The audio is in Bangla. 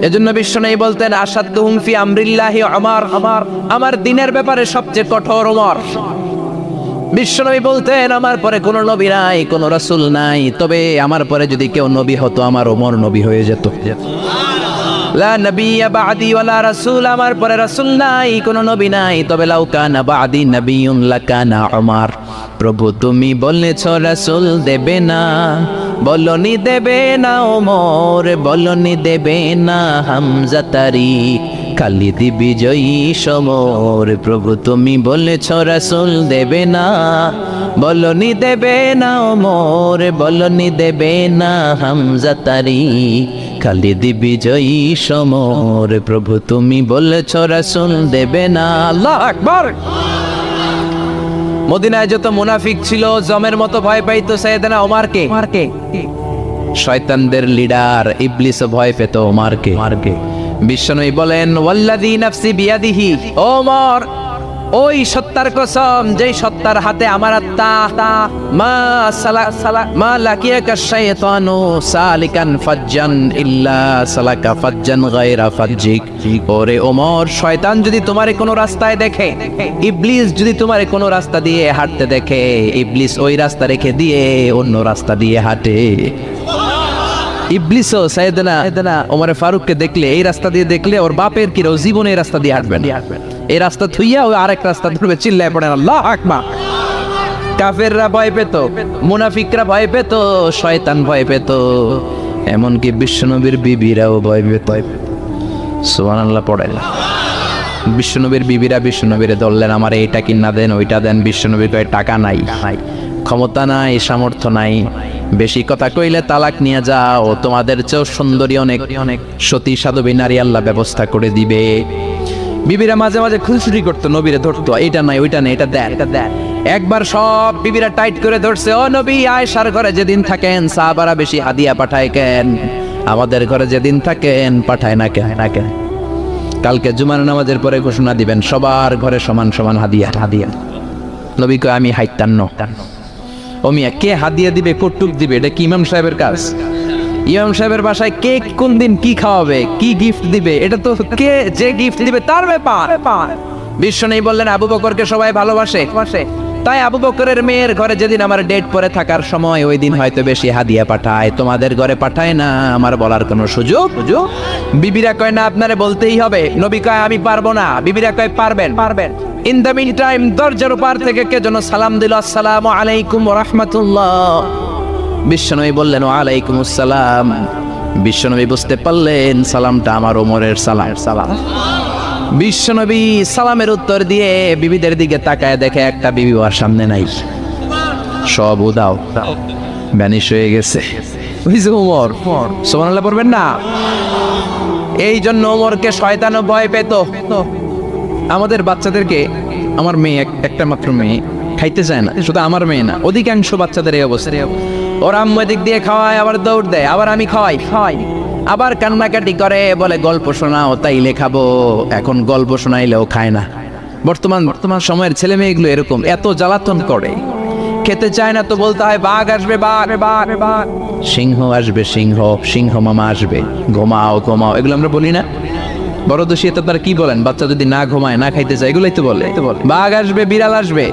এজন্য বিশ্বনবী বলতেন আসাদুহুম ফি আমরিল্লাহি ওমর, আমার দিনের ব্যাপারে সবচেয়ে কঠোর ওমর। বিশ্বনবী বলতেন আমার পরে কোনো নবী নাই, কোনো রাসূল নাই, তবে আমার পরে যদি কেউ নবী হতো আমার ওমর নবী হয়ে যেত। লা নবিয়্যা বা'দি ওয়ালা রাসূল, আমার পরে রাসূল নাই, কোনো নবী নাই, তবে লাউ কানা বা'দি নবিয়্যুন লাকানা ওমর। প্রভু তুমি বলেছ রাসূল দেবে না, বলনি দেবে না ওমর, বলনি দেবে না হামজা তারিক, খালিদ বিজয়ী সমর। প্রভু তুমি বলেছ রাসূল দেবে না, বলনি দেবে না ওমর, বলনি দেবে না হামজা তারিক, খালিদ বিজয়ী সমর। প্রভু তুমি বলেছ রাসূল দেবে না। আল্লাহু আকবার। মদিনায় যত মুনাফিক ছিল জমের মতো ভয় পাইতো সাইয়েদনা ওমরকে। শয়তানদের লিডার ইবলিসও ভয় পেত ওমরকে। বিশ্বনবী বলেন ওয়াল্লাযী নাফসি বিয়াদিহি, ওমর ওই সত্তার কসম যেই সত্তার হাতে আমার আত্মা, মা লাকিয়াকা শাইতানু সালিকান ফাজ্জান ইল্লা সালাকা ফাজ্জান গায়রা ফাজ্জিক। ওরে ওমর, শয়তান যদি তোমারে কোনো রাস্তায় দেখে, ইবলিস যদি তোমারে কোনো রাস্তা দিয়ে হাঁটতে দেখে, ইবলিস ওই রাস্তা রেখে দিয়ে অন্য রাস্তা দিয়ে হাঁটে। ইবলিসও সাইয়েদনা ওমর ফারুককে দেখলে, এই রাস্তা দিয়ে দেখলে ওর বাপের কি জীবনে এই রাস্তা দিয়ে হাঁটবেন, এই রাস্তা থুইয়া ওই আরেক রাস্তা ধরবে, চিল্লায় পড়েন আল্লাহু আকবার। কাফেররা ভয় পেত, মুনাফিকরা ভয় পেত, শয়তান ভয় পেত, এমনকি বিশ্বনবীর বিবিরাও ভয় পেত। সুবহানাল্লাহ পড়েন। বিশ্বনবীর বিবিরা বিশ্বনবীরে ধরলেন, আমার এইটা কিনা দেন, ওইটা দেন। বিশ্বনবী কয় টাকা নাই, ক্ষমতা নাই, সামর্থ্য নাই, বেশি কথা কইলে তালাক নিয়ে যাও, তোমাদের চেয়েও সুন্দরী অনেক সতী সাধবী নারী আল্লাহ ব্যবস্থা করে দিবে। বিবিরা মাঝে মাঝে খুনসুটি করতো, নবীরে ধরতো, এইটা নাই ওইটা নেই, এটা দেন। একবার সব বিবিরা টাইট করে ধরছে, ও নবী আয়েশার ঘরে যেদিন থাকেন সাহাবারা বেশি হাদিয়া পাঠায় কেন, আমাদের ঘরে যেদিন থাকেন পাঠায় না কেন? কালকে জুমার নামাজের পরে ঘোষণা দিবেন সবার ঘরে সমান সমান হাদিয়া। নবী কয় আমি হাইতান্ন। ও মিয়া, কে হাদিয়া দিবে, কটুক দিবে, এটা কি ইমাম সাহেবের কাজ? ইমাম সাহেবের বাসায় কে কোন দিন কি খাওয়াবে, কি গিফট দিবে, এটা তো কে যে গিফট দিবে তার ব্যাপার। বিশ্বনবী বললেন আবু বকরকে সবাই ভালোবাসে, তাই আবু বকরের মেয়ের ঘরে যেদিন আমার ডেট পরে থাকার সময় ওই দিন হয়তো বেশি হাদিয়া পাঠায়, তোমাদের ঘরে পাঠায় না, আমার বলার কোনো সুযোগ। বিবিরা কয় না, আপনারে বলতেই হবে। নবী কয় আমি পারবো না, বিবিরা কয় পারবেন। ইন দ্য মিন টাইম দরজার উপর থেকে কে যেন সালাম দিল, আসসালামু আলাইকুম ওয়া রাহমাতুল্লাহ। বিশ্বনবী বললেন ওয়া আলাইকুম আসসালাম। বিশ্বনবী বুঝতে পারলেন সালামটা আমার ওমরের সালাম। বিশ্বনবী সালামের উত্তর দিয়ে বিবিদের দিকে তাকায়, দেখে একটা বিবি ওর সামনে নাই, সব উদাও, ভ্যানিশ হয়ে গেছে। ওই যে ওমর, সুবহানাল্লাহ পড়বেন না? এই জন্য ওমরকে শয়তানও ভয় পেত। আমাদের বাচ্চাদেরকে, আমার মেয়ে একটা মাত্র মেয়ে, খাইতে চায় না, শুধু আমার মেয়ে না, অধিকাংশ বাচ্চাদের এই অবস্থা। ওরা আম্মু দিক দিয়ে খাওয়ায়, আবার দৌড় দেয়, আবার আমি খাওয়াই, আবার কান্নাকাটি করে, বলে গল্প শোনাও, তাইলে খাবো। এখন গল্প শোনাইলেও খায় না। বর্তমান সময়ের ছেলে মেয়েগুলো এরকম, এত জ্বালাতন করে, খেতে চায় না তো বলতে হয় বাঘ আসবে, বাঘ, সিংহ আসবে, সিংহ মামা আসবে, ঘুমাও, এগুলো আমরা বলি না? বড় দোষী তো তারা কি বলেন, বাচ্চা যদি না ঘুমায়, না খাইতে চায়, এগুলোই তো বলে, বাঘ আসবে, বিড়াল আসবে।